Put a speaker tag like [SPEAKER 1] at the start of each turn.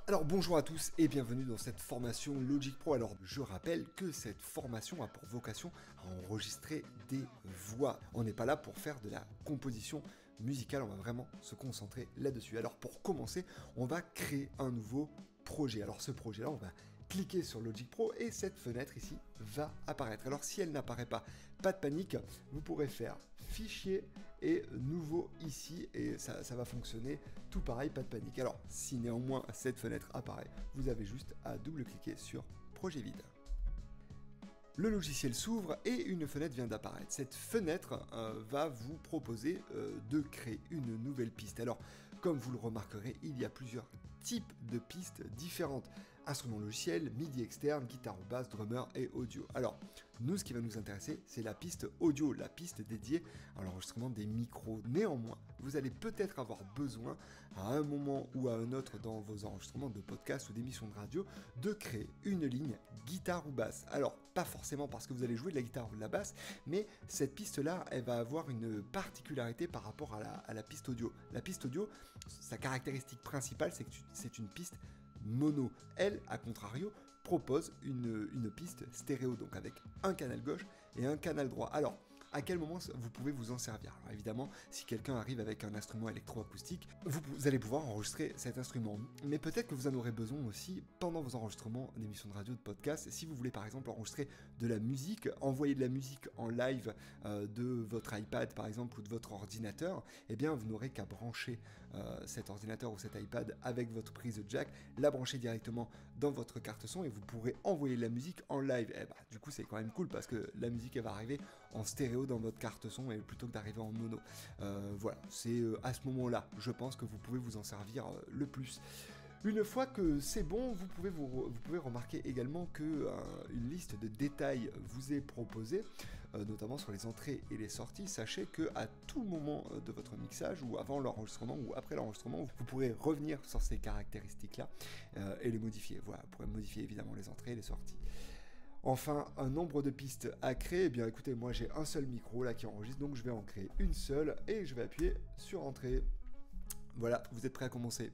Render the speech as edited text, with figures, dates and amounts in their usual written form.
[SPEAKER 1] Alors bonjour à tous et bienvenue dans cette formation Logic Pro. Alors je rappelle que cette formation a pour vocation à enregistrer des voix. On n'est pas là pour faire de la composition musicale, on va vraiment se concentrer là-dessus. Alors pour commencer, on va créer un nouveau projet. Alors ce projet-là, on va cliquer sur Logic Pro et cette fenêtre ici va apparaître. Alors si elle n'apparaît pas, pas de panique, vous pourrez faire fichier et nouveau ici et ça va fonctionner tout pareil, pas de panique. Alors si néanmoins cette fenêtre apparaît, vous avez juste à double-cliquer sur projet vide. Le logiciel s'ouvre et une fenêtre vient d'apparaître. Cette fenêtre va vous proposer de créer une nouvelle piste. Alors, comme vous le remarquerez, il y a plusieurs types de pistes différentes. Instruments logiciels, MIDI externe, guitare ou basse, drummer et audio. Alors, nous, ce qui va nous intéresser, c'est la piste audio, la piste dédiée à l'enregistrement des micros. Néanmoins, vous allez peut-être avoir besoin, à un moment ou à un autre dans vos enregistrements de podcasts ou d'émissions de radio, de créer une ligne guitare ou basse. Alors, pas forcément parce que vous allez jouer de la guitare ou de la basse, mais cette piste-là, elle va avoir une particularité par rapport à la piste audio. La piste audio, sa caractéristique principale, c'est que c'est une piste mono. Elle, à contrario, propose une piste stéréo, donc avec un canal gauche et un canal droit. Alors, à quel moment vous pouvez vous en servir? Alors évidemment, si quelqu'un arrive avec un instrument électroacoustique, vous allez pouvoir enregistrer cet instrument. Mais peut-être que vous en aurez besoin aussi pendant vos enregistrements d'émissions de radio, de podcast. Si vous voulez par exemple enregistrer de la musique, envoyer de la musique en live de votre iPad par exemple ou de votre ordinateur, eh bien vous n'aurez qu'à brancher cet ordinateur ou cet iPad avec votre prise jack, la brancher directement dans votre carte son et vous pourrez envoyer de la musique en live. Et bah, du coup c'est quand même cool parce que la musique elle va arriver en stéréo dans votre carte son et plutôt que d'arriver en mono. Voilà, c'est à ce moment-là, je pense que vous pouvez vous en servir le plus. Une fois que c'est bon, vous pouvez remarquer également que une liste de détails vous est proposée, notamment sur les entrées et les sorties. Sachez que à tout moment de votre mixage, ou avant l'enregistrement, ou après l'enregistrement, vous pourrez revenir sur ces caractéristiques-là et les modifier. Voilà, vous pourrez modifier évidemment les entrées et les sorties. Enfin, un nombre de pistes à créer, eh bien écoutez, moi j'ai un seul micro là qui enregistre, donc je vais en créer une seule et je vais appuyer sur entrée. Voilà, vous êtes prêts à commencer?